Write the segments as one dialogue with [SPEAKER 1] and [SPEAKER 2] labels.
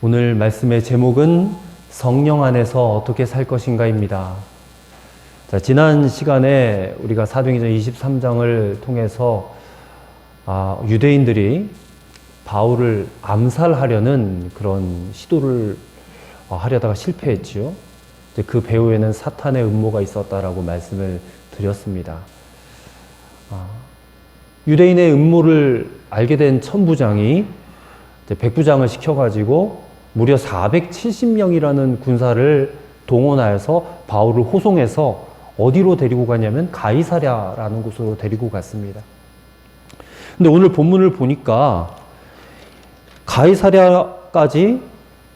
[SPEAKER 1] 오늘 말씀의 제목은 성령 안에서 어떻게 살 것인가입니다. 자, 지난 시간에 우리가 사도행전 23장을 통해서 유대인들이 바울을 암살하려는 그런 시도를 하려다가 실패했지요. 그 배후에는 사탄의 음모가 있었다라고 말씀을 드렸습니다. 유대인의 음모를 알게 된 천부장이 백부장을 시켜가지고 무려 470명이라는 군사를 동원하여서 바울을 호송해서 어디로 데리고 가냐면 가이사랴라는 곳으로 데리고 갔습니다. 근데 오늘 본문을 보니까 가이사랴까지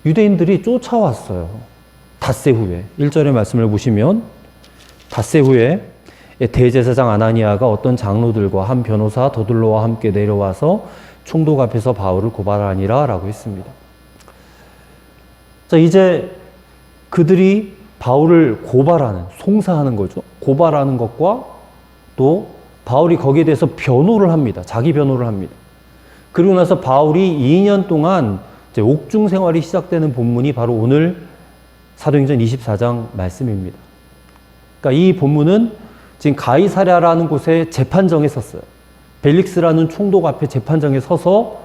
[SPEAKER 1] 유대인들이 쫓아왔어요. 닷새 후에 1절의 말씀을 보시면 닷새 후에 대제사장 아나니아가 어떤 장로들과 한 변호사 더둘로와 함께 내려와서 총독 앞에서 바울을 고발하니라 라고 했습니다. 자, 이제 그들이 바울을 고발하는, 송사하는 거죠. 고발하는 것과 또 바울이 거기에 대해서 변호를 합니다. 자기 변호를 합니다. 그리고 나서 바울이 2년 동안 이제 옥중 생활이 시작되는 본문이 바로 오늘 사도행전 24장 말씀입니다. 그러니까 이 본문은 지금 가이사랴라는 곳에 재판정에 섰어요. 벨릭스라는 총독 앞에 재판정에 서서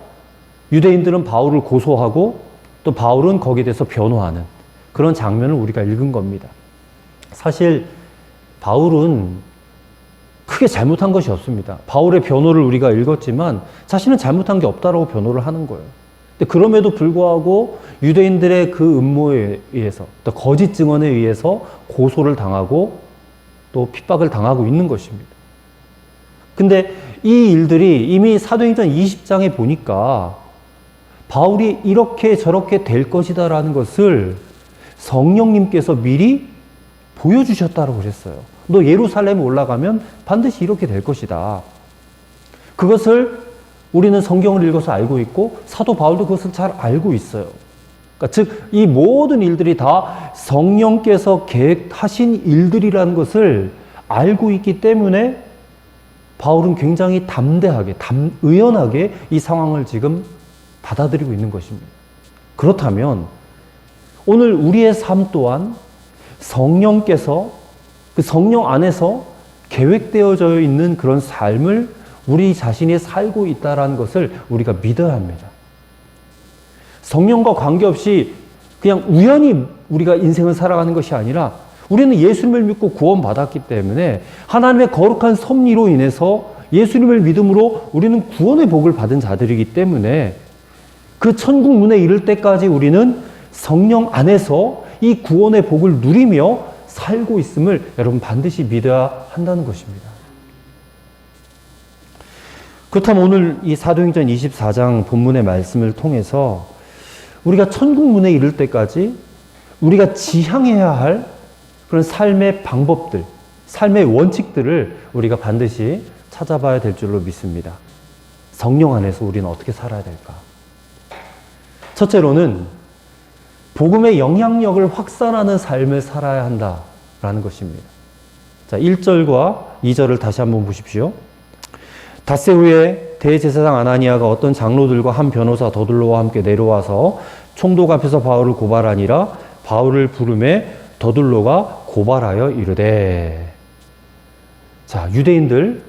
[SPEAKER 1] 유대인들은 바울을 고소하고 또 바울은 거기에 대해서 변호하는 그런 장면을 우리가 읽은 겁니다. 사실 바울은 크게 잘못한 것이 없습니다. 바울의 변호를 우리가 읽었지만 자신은 잘못한 게 없다라고 변호를 하는 거예요. 근데 그럼에도 불구하고 유대인들의 그 음모에 의해서 또 거짓 증언에 의해서 고소를 당하고 또 핍박을 당하고 있는 것입니다. 근데 이 일들이 이미 사도행전 20장에 보니까 바울이 이렇게 저렇게 될 것이다라는 것을 성령님께서 미리 보여주셨다고 그랬어요. 너 예루살렘에 올라가면 반드시 이렇게 될 것이다. 그것을 우리는 성경을 읽어서 알고 있고 사도 바울도 그것을 잘 알고 있어요. 그러니까 즉, 이 모든 일들이 다 성령께서 계획하신 일들이라는 것을 알고 있기 때문에 바울은 굉장히 담대하게, 의연하게 이 상황을 지금 받아들이고 있는 것입니다. 그렇다면 오늘 우리의 삶 또한 성령께서 그 성령 안에서 계획되어져 있는 그런 삶을 우리 자신이 살고 있다는 것을 우리가 믿어야 합니다. 성령과 관계없이 그냥 우연히 우리가 인생을 살아가는 것이 아니라 우리는 예수님을 믿고 구원받았기 때문에 하나님의 거룩한 섭리로 인해서 예수님을 믿음으로 우리는 구원의 복을 받은 자들이기 때문에 그 천국 문에 이를 때까지 우리는 성령 안에서 이 구원의 복을 누리며 살고 있음을 여러분 반드시 믿어야 한다는 것입니다. 그렇다면 오늘 이 사도행전 24장 본문의 말씀을 통해서 우리가 천국 문에 이를 때까지 우리가 지향해야 할 그런 삶의 방법들, 삶의 원칙들을 우리가 반드시 찾아봐야 될 줄로 믿습니다. 성령 안에서 우리는 어떻게 살아야 될까? 첫째로는 복음의 영향력을 확산하는 삶을 살아야 한다라는 것입니다. 자, 1절과 2절을 다시 한번 보십시오. 닷새 후에 대제사장 아나니아가 어떤 장로들과 한 변호사 더둘로와 함께 내려와서 총독 앞에서 바울을 고발하니라. 바울을 부르매 더둘로가 고발하여 이르되. 자, 유대인들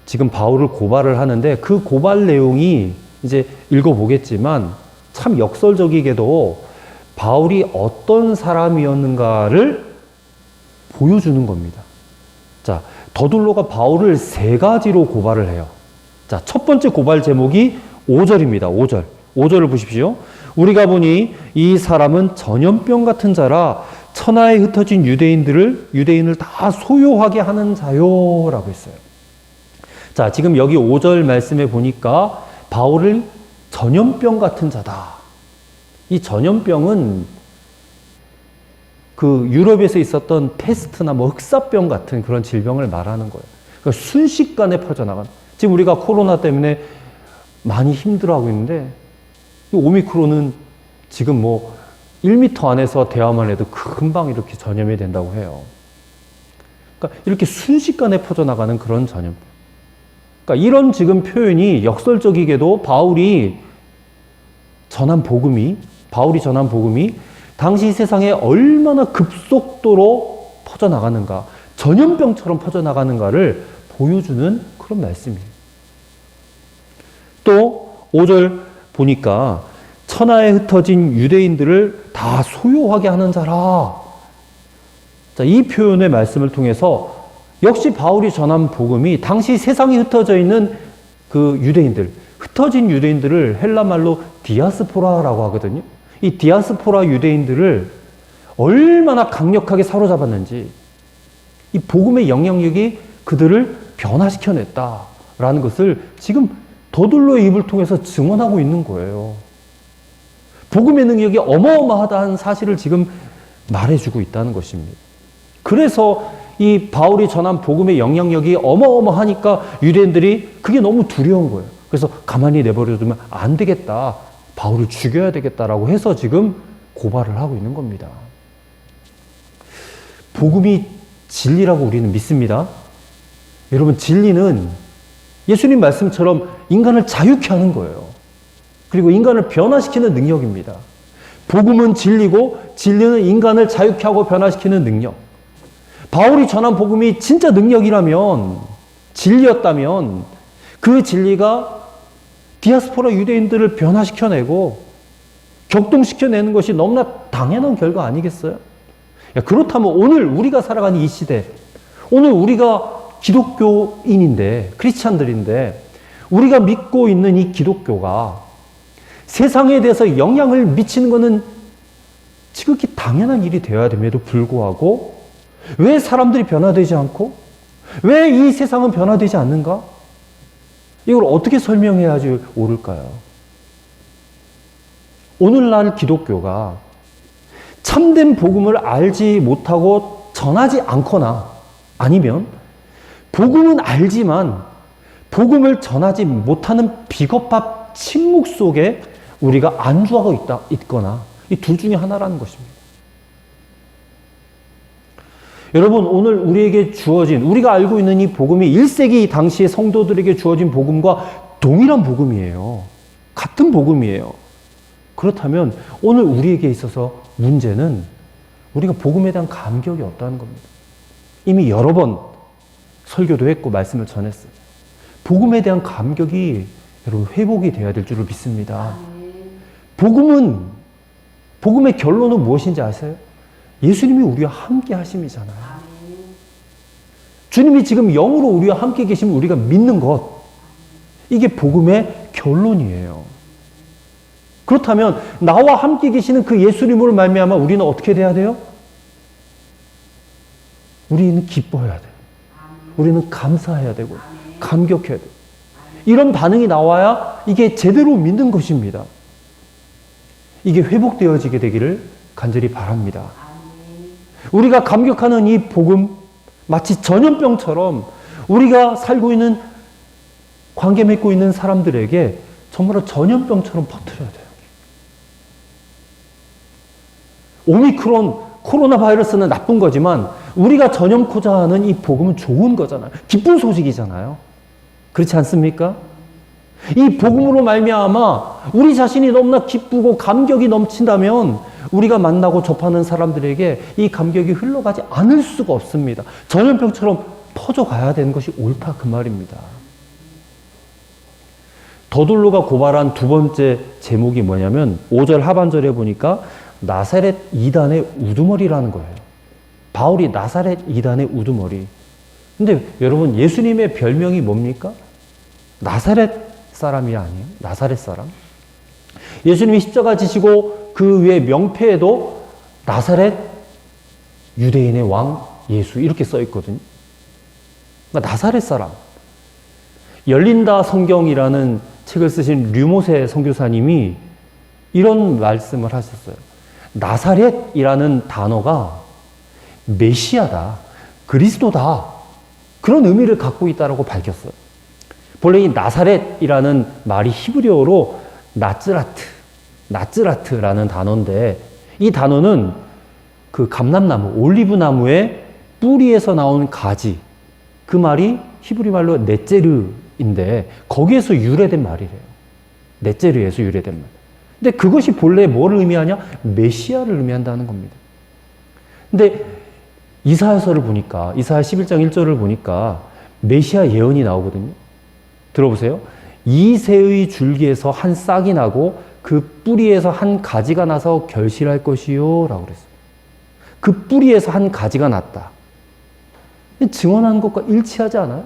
[SPEAKER 1] 지금 바울을 고발을 하는데 그 고발 내용이 이제 읽어보겠지만 참 역설적이게도 바울이 어떤 사람이었는가를 보여주는 겁니다. 자, 더둘로가 바울을 세 가지로 고발을 해요. 자, 첫 번째 고발 제목이 5절입니다. 5절. 5절을 보십시오. 우리가 보니 이 사람은 전염병 같은 자라 천하에 흩어진 유대인을 다 소요하게 하는 자요라고 했어요. 자, 지금 여기 5절 말씀에 보니까 바울을 전염병 같은 자다. 이 전염병은 그 유럽에서 있었던 페스트나 뭐 흑사병 같은 그런 질병을 말하는 거예요. 그러니까 순식간에 퍼져나간. 지금 우리가 코로나 때문에 많이 힘들어하고 있는데 이 오미크론은 지금 뭐 1m 안에서 대화만 해도 금방 이렇게 전염이 된다고 해요. 그러니까 이렇게 순식간에 퍼져나가는 그런 전염병. 그러니까 이런 지금 표현이 역설적이게도 바울이 전한 복음이 바울이 전한 복음이 당시 세상에 얼마나 급속도로 퍼져나가는가, 전염병처럼 퍼져나가는가를 보여주는 그런 말씀이에요. 또 5절 보니까 천하에 흩어진 유대인들을 다 소요하게 하는 자라. 자, 이 표현의 말씀을 통해서 역시 바울이 전한 복음이 당시 세상에 흩어져 있는 그 유대인들, 흩어진 유대인들을 헬라말로 디아스포라라고 하거든요. 이 디아스포라 유대인들을 얼마나 강력하게 사로잡았는지, 이 복음의 영향력이 그들을 변화시켜냈다라는 것을 지금 더둘로의 입을 통해서 증언하고 있는 거예요. 복음의 능력이 어마어마하다는 사실을 지금 말해주고 있다는 것입니다. 그래서 이 바울이 전한 복음의 영향력이 어마어마하니까 유대인들이 그게 너무 두려운 거예요. 그래서 가만히 내버려두면 안 되겠다. 바울을 죽여야 되겠다라고 해서 지금 고발을 하고 있는 겁니다. 복음이 진리라고 우리는 믿습니다. 여러분, 진리는 예수님 말씀처럼 인간을 자유케 하는 거예요. 그리고 인간을 변화시키는 능력입니다. 복음은 진리고 진리는 인간을 자유케 하고 변화시키는 능력. 바울이 전한 복음이 진짜 능력이라면, 진리였다면 그 진리가 디아스포라 유대인들을 변화시켜내고 격동시켜내는 것이 너무나 당연한 결과 아니겠어요? 그렇다면 오늘 우리가 살아가는 이 시대, 오늘 우리가 기독교인인데, 크리스찬들인데, 우리가 믿고 있는 이 기독교가 세상에 대해서 영향을 미치는 것은 지극히 당연한 일이 되어야 됨에도 불구하고 왜 사람들이 변화되지 않고 왜 이 세상은 변화되지 않는가? 이걸 어떻게 설명해야지 옳을까요? 오늘날 기독교가 참된 복음을 알지 못하고 전하지 않거나 아니면 복음은 알지만 복음을 전하지 못하는 비겁한 침묵 속에 우리가 안주하고 있거나 이 둘 중에 하나라는 것입니다. 여러분, 오늘 우리에게 주어진, 우리가 알고 있는 이 복음이 1세기 당시의 성도들에게 주어진 복음과 동일한 복음이에요. 같은 복음이에요. 그렇다면 오늘 우리에게 있어서 문제는 우리가 복음에 대한 감격이 없다는 겁니다. 이미 여러 번 설교도 했고 말씀을 전했어요. 복음에 대한 감격이 여러분 회복이 되어야 될 줄을 믿습니다. 복음의 결론은 무엇인지 아세요? 예수님이 우리와 함께 하심이잖아요. 주님이 지금 영으로 우리와 함께 계시면 우리가 믿는 것, 이게 복음의 결론이에요. 그렇다면 나와 함께 계시는 그 예수님으로 말미암아 우리는 어떻게 돼야 돼요? 우리는 기뻐해야 돼요. 우리는 감사해야 되고 감격해야 돼요. 이런 반응이 나와야 이게 제대로 믿는 것입니다. 이게 회복되어지게 되기를 간절히 바랍니다. 우리가 감격하는 이 복음, 마치 전염병처럼 우리가 살고 있는, 관계 맺고 있는 사람들에게 정말로 전염병처럼 퍼뜨려야 돼요. 오미크론, 코로나 바이러스는 나쁜 거지만 우리가 전염코자 하는 이 복음은 좋은 거잖아요. 기쁜 소식이잖아요. 그렇지 않습니까? 이 복음으로 말미암아 우리 자신이 너무나 기쁘고 감격이 넘친다면 우리가 만나고 접하는 사람들에게 이 감격이 흘러가지 않을 수가 없습니다. 전염병처럼 퍼져가야 되는 것이 옳다, 그 말입니다. 더둘로가 고발한 두 번째 제목이 뭐냐면 5절 하반절에 보니까 나사렛 이단의 우두머리라는 거예요. 바울이 나사렛 이단의 우두머리. 근데 여러분, 예수님의 별명이 뭡니까? 나사렛 사람이 아니에요? 나사렛 사람? 예수님이 십자가 지시고 그 위에 명패에도 나사렛 유대인의 왕 예수 이렇게 써 있거든요. 그러니까 나사렛 사람. 열린다 성경이라는 책을 쓰신 류모세 선교사님이 이런 말씀을 하셨어요. 나사렛이라는 단어가 메시아다, 그리스도다, 그런 의미를 갖고 있다고 밝혔어요. 본래 이 나사렛이라는 말이 히브리어로 나츠라트라는 단어인데, 이 단어는 그 감람나무, 올리브나무의 뿌리에서 나온 가지, 그 말이 히브리 말로 넷제르인데 거기에서 유래된 말이래요. 넷제르에서 유래된 말. 근데 그것이 본래 뭘 의미하냐? 메시아를 의미한다는 겁니다. 근데 이사야서를 보니까, 이사야 11장 1절을 보니까 메시아 예언이 나오거든요. 들어보세요. 이새의 줄기에서 한 싹이 나고 그 뿌리에서 한 가지가 나서 결실할 것이요 라고 그랬어요. 그 뿌리에서 한 가지가 났다. 증언한 것과 일치하지 않아요?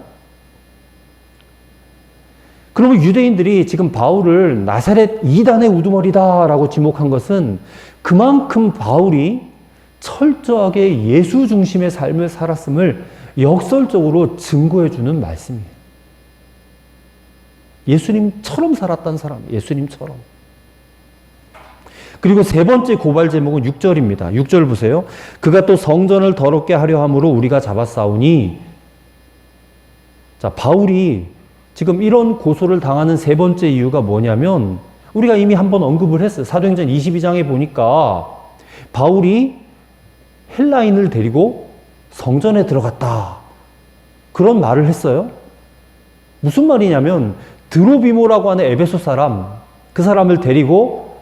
[SPEAKER 1] 그러면 유대인들이 지금 바울을 나사렛 이단의 우두머리다라고 지목한 것은 그만큼 바울이 철저하게 예수 중심의 삶을 살았음을 역설적으로 증거해주는 말씀이에요. 예수님처럼 살았다는 사람, 예수님처럼. 그리고 세 번째 고발 제목은 6절입니다. 6절 보세요. 그가 또 성전을 더럽게 하려 함으로 우리가 잡아싸우니. 자, 바울이 지금 이런 고소를 당하는 세 번째 이유가 뭐냐면 우리가 이미 한번 언급을 했어요. 사도행전 22장에 보니까 바울이 헬라인을 데리고 성전에 들어갔다. 그런 말을 했어요. 무슨 말이냐면 드로비모라고 하는 에베소 사람, 그 사람을 데리고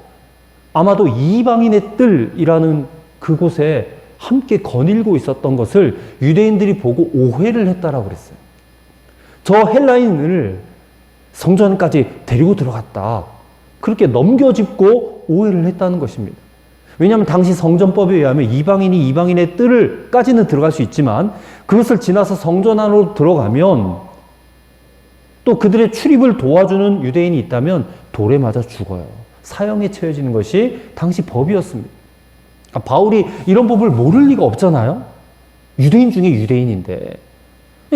[SPEAKER 1] 아마도 이방인의 뜰이라는 그곳에 함께 거닐고 있었던 것을 유대인들이 보고 오해를 했다라고 그랬어요. 저 헬라인을 성전까지 데리고 들어갔다. 그렇게 넘겨짚고 오해를 했다는 것입니다. 왜냐하면 당시 성전법에 의하면 이방인이 이방인의 뜰까지는 들어갈 수 있지만 그것을 지나서 성전 안으로 들어가면 또 그들의 출입을 도와주는 유대인이 있다면 돌에 맞아 죽어요. 사형에 처해지는 것이 당시 법이었습니다. 바울이 이런 법을 모를 리가 없잖아요. 유대인 중에 유대인인데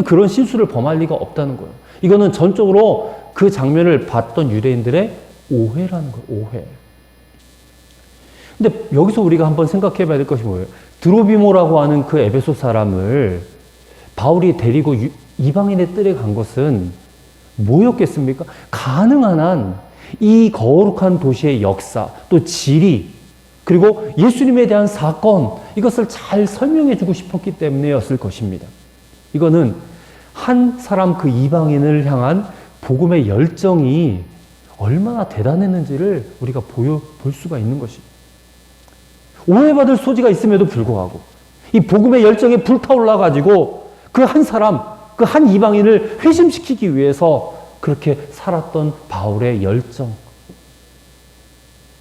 [SPEAKER 1] 그런 실수를 범할 리가 없다는 거예요. 이거는 전적으로 그 장면을 봤던 유대인들의 오해라는 거예요. 오해. 근데 여기서 우리가 한번 생각해 봐야 될 것이 뭐예요? 드로비모라고 하는 그 에베소 사람을 바울이 데리고 이방인의 뜰에 간 것은 뭐였겠습니까? 가능한 한 이 거룩한 도시의 역사, 또 지리, 그리고 예수님에 대한 사건, 이것을 잘 설명해 주고 싶었기 때문에였을 것입니다. 이거는 한 사람 그 이방인을 향한 복음의 열정이 얼마나 대단했는지를 우리가 볼 수가 있는 것입니다. 오해받을 소지가 있음에도 불구하고 이 복음의 열정에 불타올라가지고 그 한 사람, 그 한 이방인을 회심시키기 위해서 그렇게 살았던 바울의 열정,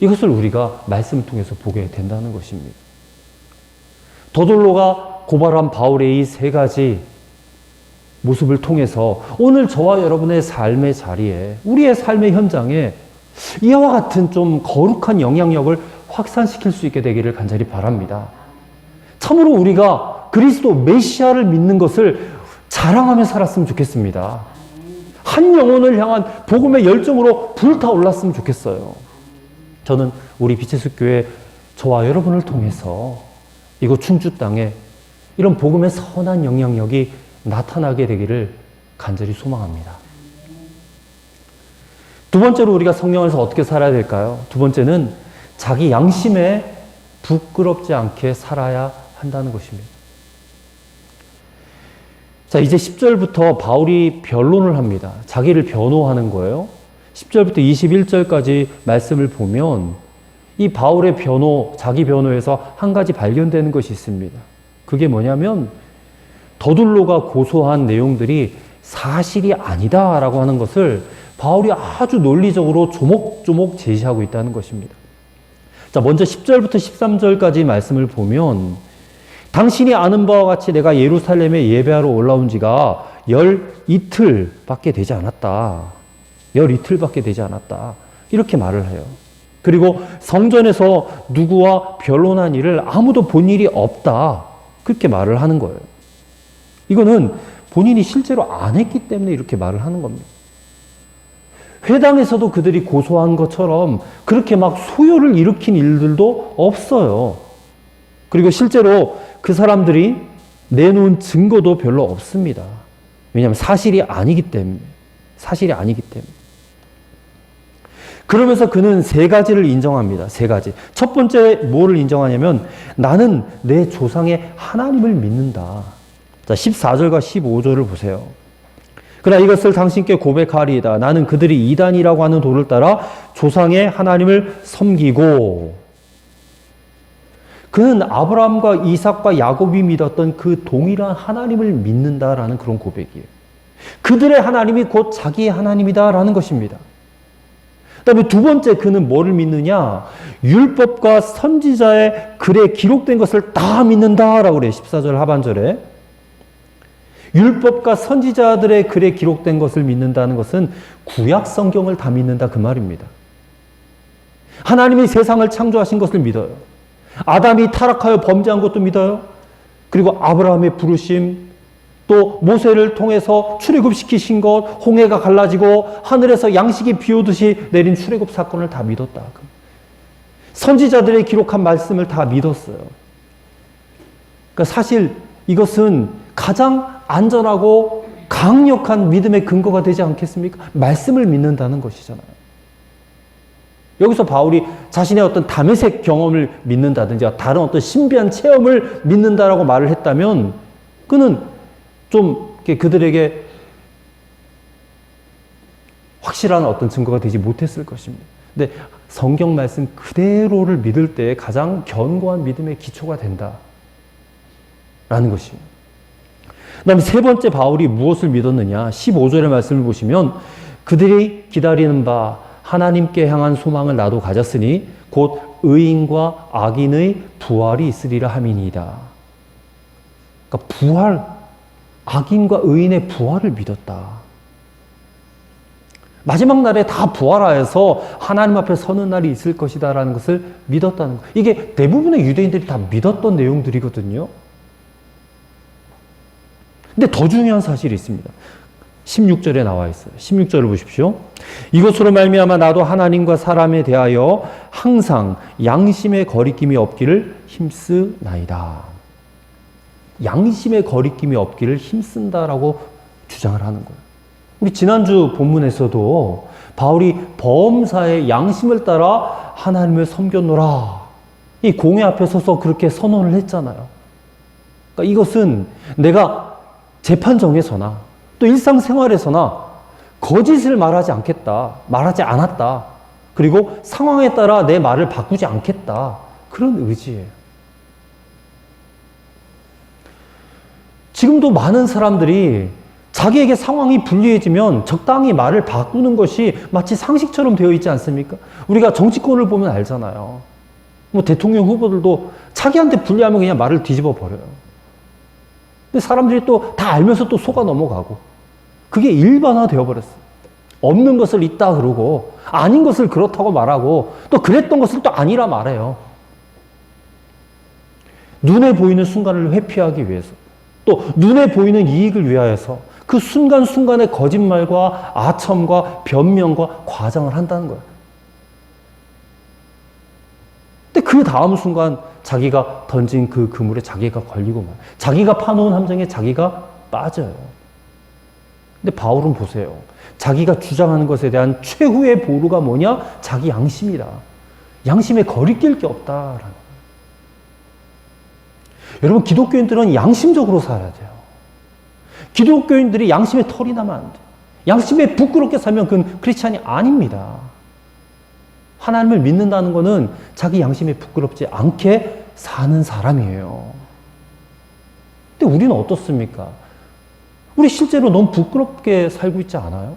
[SPEAKER 1] 이것을 우리가 말씀을 통해서 보게 된다는 것입니다. 더돌로가 고발한 바울의 이 세 가지 모습을 통해서 오늘 저와 여러분의 삶의 자리에, 우리의 삶의 현장에 이와 같은 좀 거룩한 영향력을 확산시킬 수 있게 되기를 간절히 바랍니다. 참으로 우리가 그리스도 메시아를 믿는 것을 자랑하며 살았으면 좋겠습니다. 한 영혼을 향한 복음의 열정으로 불타올랐으면 좋겠어요. 저는 우리 빛의 숲교회 저와 여러분을 통해서 이곳 충주 땅에 이런 복음의 선한 영향력이 나타나게 되기를 간절히 소망합니다. 두 번째로 우리가 성령에서 어떻게 살아야 될까요? 두 번째는 자기 양심에 부끄럽지 않게 살아야 한다는 것입니다. 자, 이제 10절부터 바울이 변론을 합니다. 자기를 변호하는 거예요. 10절부터 21절까지 말씀을 보면 이 바울의 변호, 자기 변호에서 한 가지 발견되는 것이 있습니다. 그게 뭐냐면 더둘로가 고소한 내용들이 사실이 아니다라고 하는 것을 바울이 아주 논리적으로 조목조목 제시하고 있다는 것입니다. 자, 먼저 10절부터 13절까지 말씀을 보면 당신이 아는 바와 같이 내가 예루살렘에 예배하러 올라온 지가 열 이틀밖에 되지 않았다. 열 이틀밖에 되지 않았다. 이렇게 말을 해요. 그리고 성전에서 누구와 변론한 일을 아무도 본 일이 없다. 그렇게 말을 하는 거예요. 이거는 본인이 실제로 안 했기 때문에 이렇게 말을 하는 겁니다. 회당에서도 그들이 고소한 것처럼 그렇게 막 소요를 일으킨 일들도 없어요. 그리고 실제로 그 사람들이 내놓은 증거도 별로 없습니다. 왜냐하면 사실이 아니기 때문에. 사실이 아니기 때문에. 그러면서 그는 세 가지를 인정합니다. 세 가지. 첫 번째 뭐를 인정하냐면 나는 내 조상의 하나님을 믿는다. 자, 14절과 15절을 보세요. 그러나 이것을 당신께 고백하리이다. 나는 그들이 이단이라고 하는 도를 따라 조상의 하나님을 섬기고, 그는 아브라함과 이삭과 야곱이 믿었던 그 동일한 하나님을 믿는다라는 그런 고백이에요. 그들의 하나님이 곧 자기의 하나님이다라는 것입니다. 그 다음에 두 번째, 그는 뭐를 믿느냐? 율법과 선지자의 글에 기록된 것을 다 믿는다라고 그래요. 14절 하반절에. 율법과 선지자들의 글에 기록된 것을 믿는다는 것은 구약 성경을 다 믿는다 그 말입니다. 하나님이 세상을 창조하신 것을 믿어요. 아담이 타락하여 범죄한 것도 믿어요. 그리고 아브라함의 부르심, 또 모세를 통해서 출애굽시키신 것, 홍해가 갈라지고 하늘에서 양식이 비오듯이 내린 출애굽 사건을 다 믿었다. 선지자들의 기록한 말씀을 다 믿었어요. 그러니까 사실 이것은 가장 안전하고 강력한 믿음의 근거가 되지 않겠습니까? 말씀을 믿는다는 것이잖아요. 여기서 바울이 자신의 어떤 다메섹 경험을 믿는다든지 다른 어떤 신비한 체험을 믿는다라고 말을 했다면 그는 좀 그들에게 확실한 어떤 증거가 되지 못했을 것입니다. 근데 성경 말씀 그대로를 믿을 때 가장 견고한 믿음의 기초가 된다라는 것입니다. 그 다음에 세 번째 바울이 무엇을 믿었느냐? 15절의 말씀을 보시면 그들이 기다리는 바 하나님께 향한 소망을 나도 가졌으니 곧 의인과 악인의 부활이 있으리라 함이니이다. 그러니까 부활, 악인과 의인의 부활을 믿었다. 마지막 날에 다 부활하여서 하나님 앞에 서는 날이 있을 것이다라는 것을 믿었다는 것. 이게 대부분의 유대인들이 다 믿었던 내용들이거든요. 근데 더 중요한 사실이 있습니다. 16절에 나와 있어요. 16절을 보십시오. 이것으로 말미암아 나도 하나님과 사람에 대하여 항상 양심의 거리낌이 없기를 힘쓰나이다. 양심의 거리낌이 없기를 힘쓴다라고 주장을 하는 거예요. 우리 지난주 본문에서도 바울이 범사의 양심을 따라 하나님을 섬겼노라. 이 공회 앞에 서서 그렇게 선언을 했잖아요. 그러니까 이것은 내가 재판정에서나 또 일상생활에서나 거짓을 말하지 않겠다, 말하지 않았다. 그리고 상황에 따라 내 말을 바꾸지 않겠다. 그런 의지예요. 지금도 많은 사람들이 자기에게 상황이 불리해지면 적당히 말을 바꾸는 것이 마치 상식처럼 되어 있지 않습니까? 우리가 정치권을 보면 알잖아요. 뭐 대통령 후보들도 자기한테 불리하면 그냥 말을 뒤집어 버려요. 근데 사람들이 또 다 알면서 또 속아 넘어가고 그게 일반화되어 버렸어요. 없는 것을 있다 그러고 아닌 것을 그렇다고 말하고 또 그랬던 것을 또 아니라 말해요. 눈에 보이는 순간을 회피하기 위해서 또 눈에 보이는 이익을 위하여서 그 순간순간의 거짓말과 아첨과 변명과 과장을 한다는 거예요. 근데 그 다음 순간 자기가 던진 그 그물에 자기가 걸리고 말, 자기가 파놓은 함정에 자기가 빠져요. 근데 바울은 보세요. 자기가 주장하는 것에 대한 최후의 보루가 뭐냐? 자기 양심이다. 양심에 거리낄 게 없다라는 거예요. 여러분, 기독교인들은 양심적으로 살아야 돼요. 기독교인들이 양심에 털이 나면 안 돼요. 양심에 부끄럽게 살면 그건 크리스찬이 아닙니다. 하나님을 믿는다는 것은 자기 양심에 부끄럽지 않게 사는 사람이에요. 근데 우리는 어떻습니까? 우리 실제로 너무 부끄럽게 살고 있지 않아요?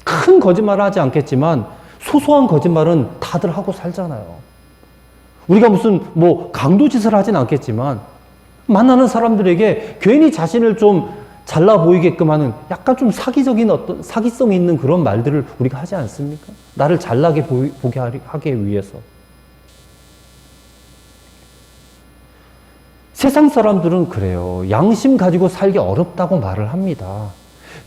[SPEAKER 1] 큰 거짓말을 하지 않겠지만 소소한 거짓말은 다들 하고 살잖아요. 우리가 무슨 강도짓을 하진 않겠지만 만나는 사람들에게 괜히 자신을 좀 잘나 보이게끔 하는 약간 좀 사기적인 어떤 사기성 있는 그런 말들을 우리가 하지 않습니까? 나를 잘나게 보게 하기 위해서. 세상 사람들은 그래요. 양심 가지고 살기 어렵다고 말을 합니다.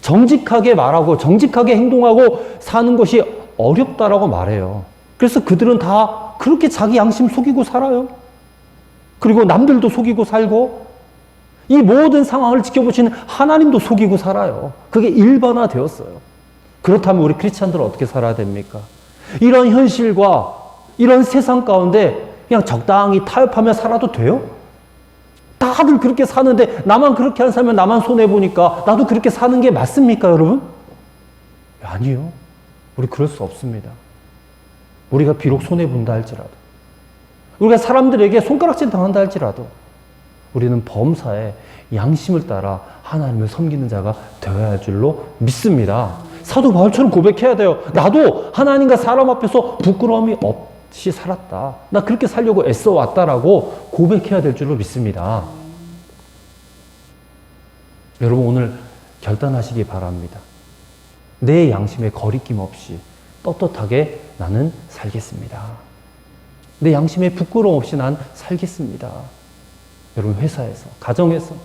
[SPEAKER 1] 정직하게 말하고 정직하게 행동하고 사는 것이 어렵다라고 말해요. 그래서 그들은 다 그렇게 자기 양심 속이고 살아요. 그리고 남들도 속이고 살고 이 모든 상황을 지켜보시는 하나님도 속이고 살아요. 그게 일반화되었어요. 그렇다면 우리 크리스찬들은 어떻게 살아야 됩니까? 이런 현실과 이런 세상 가운데 그냥 적당히 타협하며 살아도 돼요? 다들 그렇게 사는데 나만 그렇게 안 살면 나만 손해보니까 나도 그렇게 사는 게 맞습니까, 여러분? 아니요. 우리 그럴 수 없습니다. 우리가 비록 손해본다 할지라도, 우리가 사람들에게 손가락질 당한다 할지라도 우리는 범사에 양심을 따라 하나님을 섬기는 자가 되어야 할 줄로 믿습니다. 사도 바울처럼 고백해야 돼요. 나도 하나님과 사람 앞에서 부끄러움이 없이 살았다. 나 그렇게 살려고 애써 왔다라고 고백해야 될 줄로 믿습니다. 여러분, 오늘 결단하시기 바랍니다. 내 양심에 거리낌 없이 떳떳하게 나는 살겠습니다. 내 양심에 부끄러움 없이 난 살겠습니다. 여러분, 회사에서, 가정에서,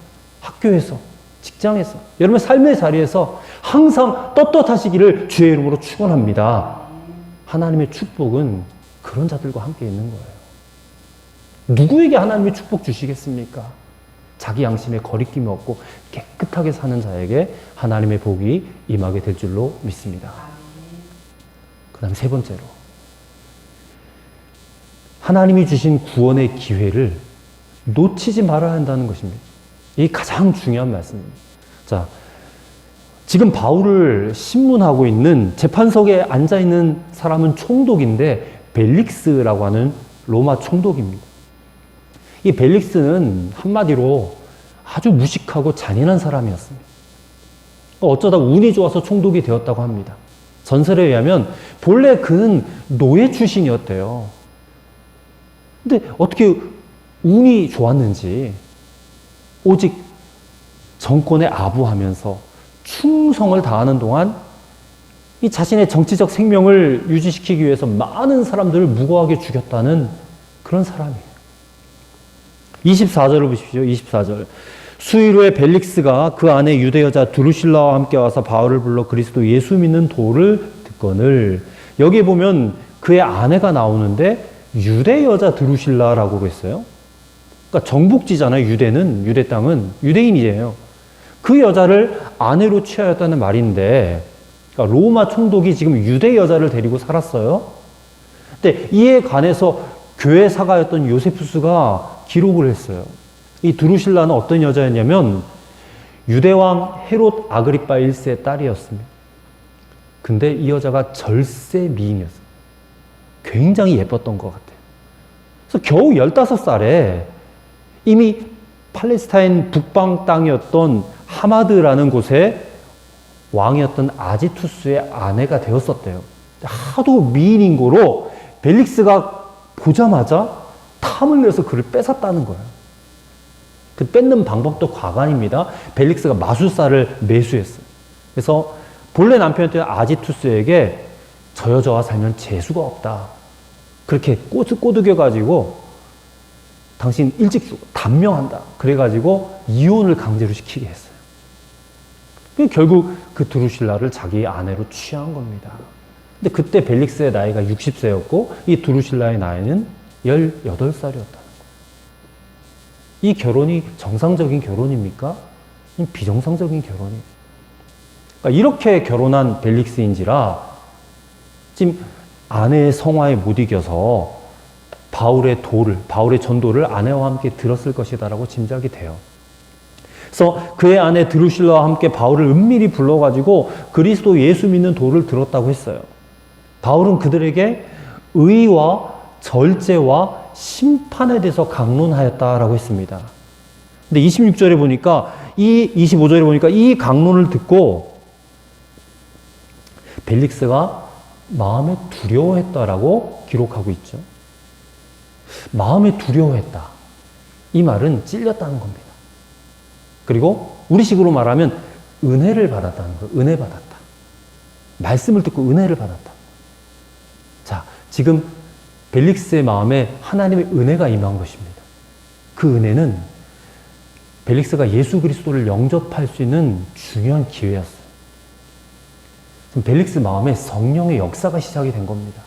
[SPEAKER 1] 학교에서, 직장에서, 여러분 삶의 자리에서 항상 떳떳하시기를 주의 이름으로 축원합니다. 하나님의 축복은 그런 자들과 함께 있는 거예요. 누구에게 하나님의 축복 주시겠습니까? 자기 양심에 거리낌이 없고 깨끗하게 사는 자에게 하나님의 복이 임하게 될 줄로 믿습니다. 그 다음 세 번째로, 하나님이 주신 구원의 기회를 놓치지 말아야 한다는 것입니다. 이게 가장 중요한 말씀입니다. 자, 지금 바울을 신문하고 있는 재판석에 앉아있는 사람은 총독인데 벨릭스라고 하는 로마 총독입니다. 이 벨릭스는 한마디로 아주 무식하고 잔인한 사람이었습니다. 어쩌다 운이 좋아서 총독이 되었다고 합니다. 전설에 의하면 본래 그는 노예 출신이었대요. 근데 어떻게 운이 좋았는지 오직 정권에 아부하면서 충성을 다하는 동안 이 자신의 정치적 생명을 유지시키기 위해서 많은 사람들을 무고하게 죽였다는 그런 사람이에요. 24절을 보십시오. 24절. 수일 후에 벨릭스가 그 안에 유대 여자 드루실라와 함께 와서 바울을 불러 그리스도 예수 믿는 도를 듣거늘. 여기에 보면 그의 아내가 나오는데 유대 여자 드루실라라고 했어요. 그러니까 정복지잖아요. 유대 땅은 유대인이에요. 그 여자를 아내로 취하였다는 말인데, 그러니까 로마 총독이 지금 유대 여자를 데리고 살았어요. 근데 이에 관해서 교회 사가였던 요세푸스가 기록을 했어요. 이 드루실라는 어떤 여자였냐면 유대왕 헤롯 아그리파 1세의 딸이었습니다. 근데 이 여자가 절세 미인이었어요. 굉장히 예뻤던 것 같아요. 그래서 겨우 15살에 이미 팔레스타인 북방 땅이었던 하마드라는 곳에 왕이었던 아지투스의 아내가 되었었대요. 하도 미인인 거로 벨릭스가 보자마자 탐을 내서 그를 뺏었다는 거예요. 그 뺏는 방법도 과관입니다. 벨릭스가 마술사를 매수했어요. 그래서 본래 남편이었던 아지투스에게 저 여자와 살면 재수가 없다. 그렇게 꼬드겨가지고 당신 일찍 죽어. 단명한다. 그래가지고 이혼을 강제로 시키게 했어요. 결국 그 드루실라를 자기 아내로 취한 겁니다. 근데 그때 벨릭스의 나이가 60세였고 이 드루실라의 나이는 18살이었다는 거예요. 이 결혼이 정상적인 결혼입니까? 비정상적인 결혼이에요. 그러니까 이렇게 결혼한 벨릭스인지라 지금 아내의 성화에 못 이겨서 바울의 전도를 아내와 함께 들었을 것이다라고 짐작이 돼요. 그래서 그의 아내 드루실라와 함께 바울을 은밀히 불러가지고 그리스도 예수 믿는 도를 들었다고 했어요. 바울은 그들에게 의와 절제와 심판에 대해서 강론하였다라고 했습니다. 근데 26절에 보니까 25절에 보니까 이 강론을 듣고 벨릭스가 마음에 두려워했다라고 기록하고 있죠. 마음에 두려워했다. 이 말은 찔렸다는 겁니다. 그리고 우리식으로 말하면 은혜를 받았다는 거예요. 은혜 받았다. 말씀을 듣고 은혜를 받았다. 자, 지금 벨릭스의 마음에 하나님의 은혜가 임한 것입니다. 그 은혜는 벨릭스가 예수 그리스도를 영접할 수 있는 중요한 기회였어요. 벨릭스 마음에 성령의 역사가 시작이 된 겁니다.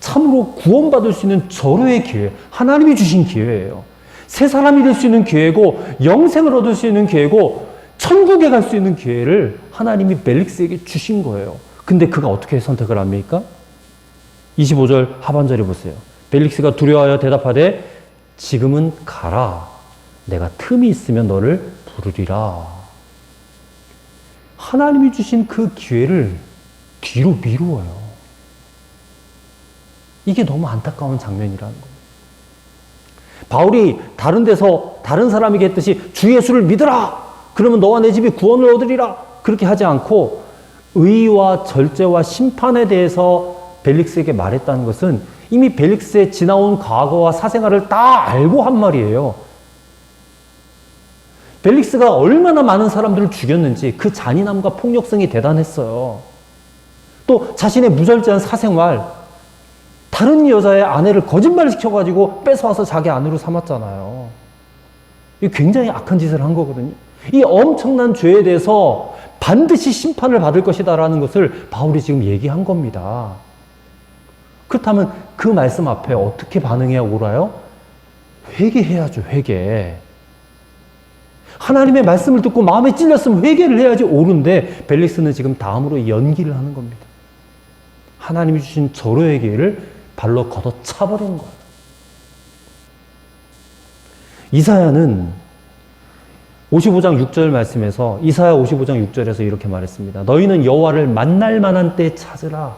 [SPEAKER 1] 참으로 구원받을 수 있는 절호의 기회, 하나님이 주신 기회예요. 새 사람이 될 수 있는 기회고 영생을 얻을 수 있는 기회고 천국에 갈 수 있는 기회를 하나님이 벨릭스에게 주신 거예요. 근데 그가 어떻게 선택을 합니까? 25절 하반절에 보세요. 벨릭스가 두려워하여 대답하되 지금은 가라. 내가 틈이 있으면 너를 부르리라. 하나님이 주신 그 기회를 뒤로 미루어요. 이게 너무 안타까운 장면이라는 거예요. 바울이 다른 데서 다른 사람에게 했듯이 주 예수를 믿으라! 그러면 너와 내 집이 구원을 얻으리라! 그렇게 하지 않고 의와 절제와 심판에 대해서 벨릭스에게 말했다는 것은 이미 벨릭스의 지나온 과거와 사생활을 다 알고 한 말이에요. 벨릭스가 얼마나 많은 사람들을 죽였는지 그 잔인함과 폭력성이 대단했어요. 또 자신의 무절제한 사생활, 다른 여자의 아내를 거짓말시켜가지고 뺏어와서 자기 아내로 삼았잖아요. 이 굉장히 악한 짓을 한 거거든요. 이 엄청난 죄에 대해서 반드시 심판을 받을 것이다라는 것을 바울이 지금 얘기한 겁니다. 그렇다면 그 말씀 앞에 어떻게 반응해야 옳아요? 회개해야죠, 회개. 하나님의 말씀을 듣고 마음에 찔렸으면 회개를 해야지 옳은데 벨릭스는 지금 다음으로 연기를 하는 겁니다. 하나님이 주신 절호의 기회를 발로 걷어차버린 거예요. 이사야는 55장 6절 말씀에서 이사야 55장 6절에서 이렇게 말했습니다. 너희는 여호와를 만날 만한 때 찾으라.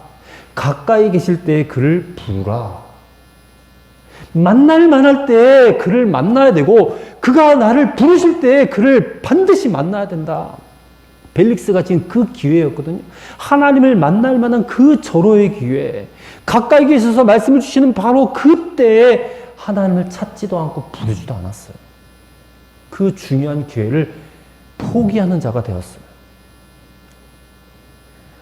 [SPEAKER 1] 가까이 계실 때에 그를 부르라. 만날 만할 때 그를 만나야 되고 그가 나를 부르실 때 그를 반드시 만나야 된다. 벨릭스가 지금 그 기회였거든요. 하나님을 만날 만한 그 절호의 기회, 가까이 계셔서 말씀을 주시는 바로 그때에 하나님을 찾지도 않고 부르지도 않았어요. 그 중요한 기회를 포기하는 자가 되었어요.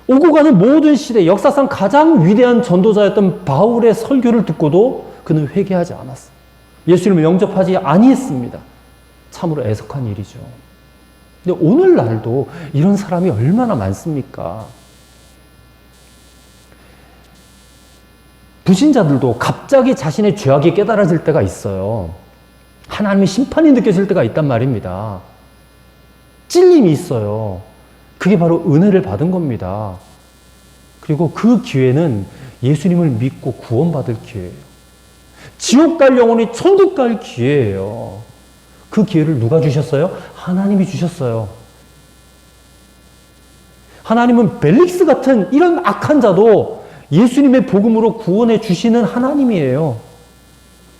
[SPEAKER 1] 오고 가는 모든 시대, 역사상 가장 위대한 전도자였던 바울의 설교를 듣고도 그는 회개하지 않았어요. 예수님을 영접하지 아니했습니다. 참으로 애석한 일이죠. 근데 오늘날도 이런 사람이 얼마나 많습니까? 불신자들도 갑자기 자신의 죄악이 깨달아질 때가 있어요. 하나님의 심판이 느껴질 때가 있단 말입니다. 찔림이 있어요. 그게 바로 은혜를 받은 겁니다. 그리고 그 기회는 예수님을 믿고 구원받을 기회예요. 지옥 갈 영혼이 천국 갈 기회예요. 그 기회를 누가 주셨어요? 하나님이 주셨어요. 하나님은 벨릭스 같은 이런 악한 자도 예수님의 복음으로 구원해 주시는 하나님이에요.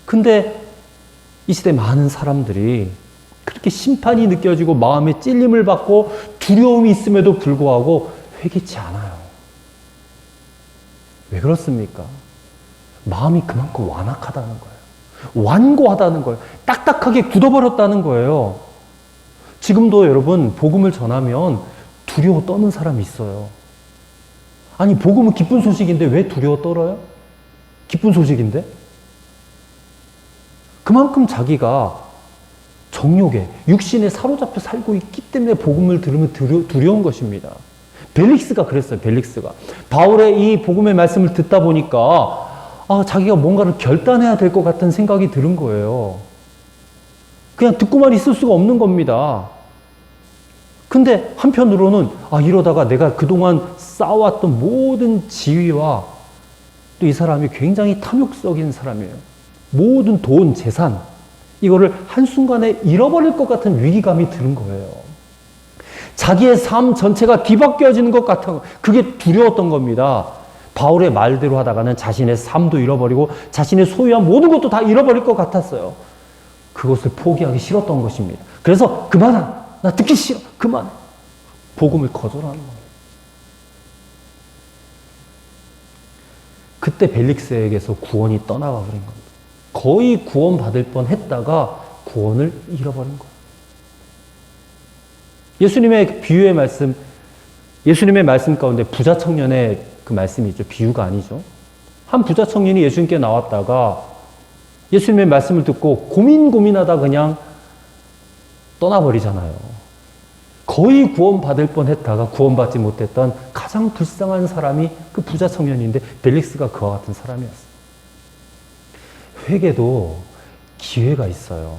[SPEAKER 1] 근데 이 시대 많은 사람들이 그렇게 심판이 느껴지고 마음에 찔림을 받고 두려움이 있음에도 불구하고 회개치 않아요. 왜 그렇습니까? 마음이 그만큼 완악하다는 거예요. 완고하다는 거예요. 딱딱하게 굳어버렸다는 거예요. 지금도 여러분 복음을 전하면 두려워 떠는 사람이 있어요. 아니 복음은 기쁜 소식인데 왜 두려워 떨어요? 기쁜 소식인데? 그만큼 자기가 정욕에 육신에 사로잡혀 살고 있기 때문에 복음을 들으면 두려운 것입니다. 벨릭스가 그랬어요. 벨릭스가 바울의 이 복음의 말씀을 듣다 보니까 자기가 뭔가를 결단해야 될 것 같은 생각이 드는 거예요. 그냥 듣고만 있을 수가 없는 겁니다. 근데 한편으로는 이러다가 내가 그동안 쌓아왔던 모든 지위와 또 이 사람이 굉장히 탐욕적인 사람이에요. 모든 돈, 재산 이거를 한순간에 잃어버릴 것 같은 위기감이 드는 거예요. 자기의 삶 전체가 뒤바뀌어지는 것 같은 그게 두려웠던 겁니다. 바울의 말대로 하다가는 자신의 삶도 잃어버리고 자신의 소유한 모든 것도 다 잃어버릴 것 같았어요. 그것을 포기하기 싫었던 것입니다. 그래서 그만하. 나 듣기 싫어. 그만해. 복음을 거절하는 거예요. 그때 벨릭스에게서 구원이 떠나가 버린 겁니다. 거의 구원받을 뻔했다가 구원을 잃어버린 거예요. 예수님의 비유의 말씀, 예수님의 말씀 가운데 부자 청년의 그 말씀이 있죠. 비유가 아니죠. 한 부자 청년이 예수님께 나왔다가 예수님의 말씀을 듣고 고민하다 그냥 떠나버리잖아요. 거의 구원받을 뻔했다가 구원받지 못했던 가장 불쌍한 사람이 그 부자 청년인데 벨릭스가 그와 같은 사람이었어요. 회개도 기회가 있어요.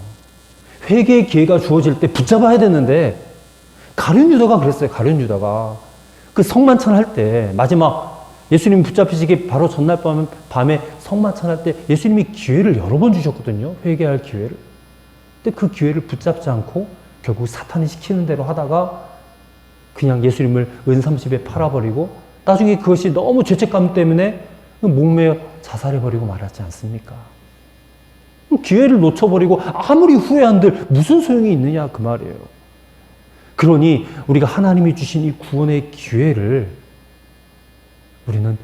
[SPEAKER 1] 회개의 기회가 주어질 때 붙잡아야 되는데 가룟 유다가 그랬어요. 가룟 유다가 그 성만찬 할 때 마지막 예수님 붙잡히시기 바로 전날 밤에 성만찬 할 때 예수님이 기회를 여러 번 주셨거든요. 회개할 기회를. 근데 그 기회를 붙잡지 않고 결국 사탄이 시키는 대로 하다가 그냥 예수님을 은30에 팔아버리고 나중에 그것이 너무 죄책감 때문에 목매어 자살해버리고 말았지 않습니까? 기회를 놓쳐버리고 아무리 후회한들 무슨 소용이 있느냐 그 말이에요. 그러니 우리가 하나님이 주신 이 구원의 기회를 우리는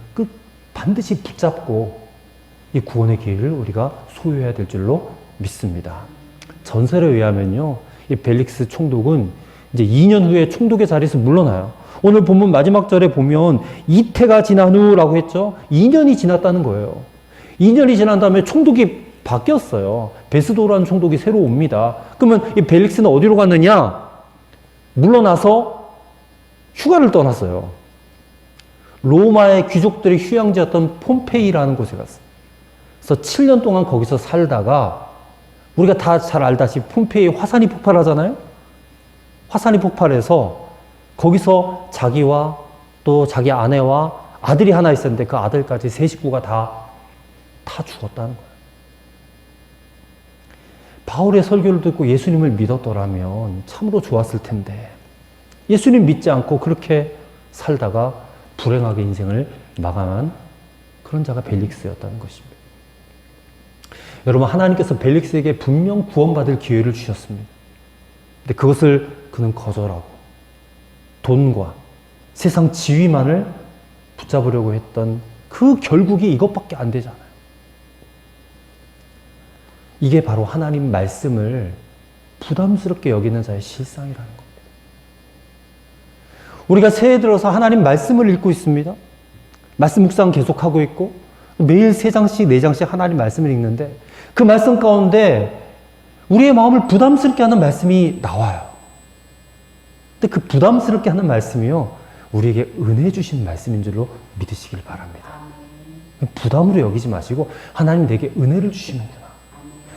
[SPEAKER 1] 반드시 붙잡고 이 구원의 기회를 우리가 소유해야 될 줄로 믿습니다. 전설에 의하면요, 이 벨릭스 총독은 이제 2년 후에 총독의 자리에서 물러나요. 오늘 본문 마지막 절에 보면 이태가 지난 후라고 했죠. 2년이 지났다는 거예요. 2년이 지난 다음에 총독이 바뀌었어요. 베스도라는 총독이 새로 옵니다. 그러면 이 벨릭스는 어디로 갔느냐? 물러나서 휴가를 떠났어요. 로마의 귀족들의 휴양지였던 폼페이라는 곳에 갔어요. 그래서 7년 동안 거기서 살다가 우리가 다 잘 알다시피 폼페이에 화산이 폭발하잖아요. 화산이 폭발해서 거기서 자기와 또 자기 아내와 아들이 하나 있었는데 그 아들까지 세 식구가 다 죽었다는 거예요. 바울의 설교를 듣고 예수님을 믿었더라면 참으로 좋았을 텐데 예수님 믿지 않고 그렇게 살다가 불행하게 인생을 마감한 그런 자가 벨릭스였다는 것입니다. 여러분, 하나님께서 벨릭스에게 분명 구원받을 기회를 주셨습니다. 근데 그것을 그는 거절하고 돈과 세상 지위만을 붙잡으려고 했던 그 결국이 이것밖에 안 되잖아요. 이게 바로 하나님 말씀을 부담스럽게 여기는 자의 실상이라는 겁니다. 우리가 새해 들어서 하나님 말씀을 읽고 있습니다. 말씀 묵상 계속하고 있고 매일 3장씩 4장씩 하나님 말씀을 읽는데 그 말씀 가운데 우리의 마음을 부담스럽게 하는 말씀이 나와요. 근데 그 부담스럽게 하는 말씀이요, 우리에게 은혜 주신 말씀인 줄로 믿으시길 바랍니다. 부담으로 여기지 마시고 하나님 내게 은혜를 주시는구나.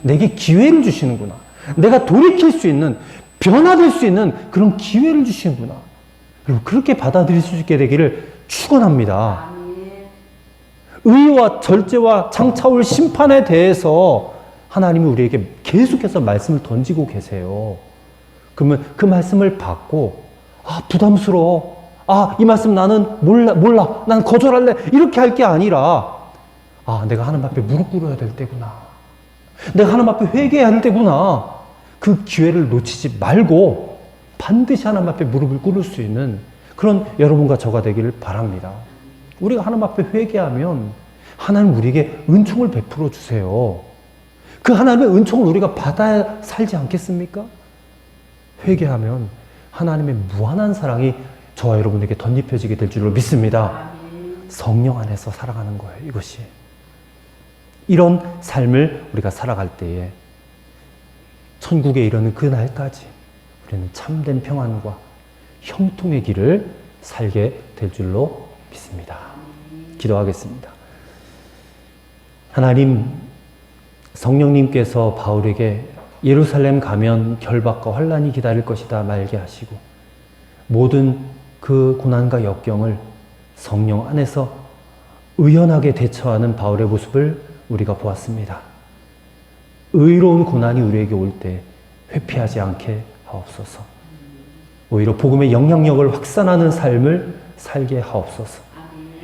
[SPEAKER 1] 내게 기회를 주시는구나. 내가 돌이킬 수 있는, 변화될 수 있는 그런 기회를 주시는구나. 여러분, 그렇게 받아들일 수 있게 되기를 축원합니다. 의와 절제와 장차올 심판에 대해서 하나님이 우리에게 계속해서 말씀을 던지고 계세요. 그러면 그 말씀을 받고 부담스러워. 이 말씀 나는 몰라. 난 거절할래. 이렇게 할 게 아니라 내가 하나님 앞에 무릎 꿇어야 될 때구나. 내가 하나님 앞에 회개해야 할 때구나. 그 기회를 놓치지 말고 반드시 하나님 앞에 무릎을 꿇을 수 있는 그런 여러분과 저가 되기를 바랍니다. 우리가 하나님 앞에 회개하면 하나님 우리에게 은총을 베풀어 주세요. 그 하나님의 은총을 우리가 받아야 살지 않겠습니까? 회개하면 하나님의 무한한 사랑이 저와 여러분에게 덧입혀지게 될 줄로 믿습니다. 성령 안에서 살아가는 거예요, 이것이. 이런 삶을 우리가 살아갈 때에 천국에 이르는 그 날까지 우리는 참된 평안과 형통의 길을 살게 될 줄로 믿습니다. 기도하겠습니다. 하나님, 성령님께서 바울에게 예루살렘 가면 결박과 환난이 기다릴 것이다 말게 하시고 모든 그 고난과 역경을 성령 안에서 의연하게 대처하는 바울의 모습을 우리가 보았습니다. 의로운 고난이 우리에게 올 때 회피하지 않게 하옵소서. 오히려 복음의 영향력을 확산하는 삶을 살게 하옵소서.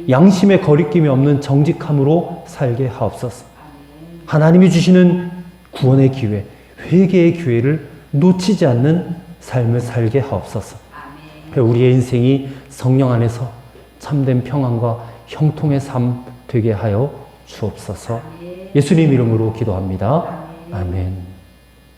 [SPEAKER 1] 양심의 거리낌이 없는 정직함으로 살게 하옵소서. 하나님이 주시는 구원의 기회, 회개의 기회를 놓치지 않는 삶을 살게 하옵소서. 우리의 인생이 성령 안에서 참된 평안과 형통의 삶 되게 하여 주옵소서. 예수님 이름으로 기도합니다. 아멘.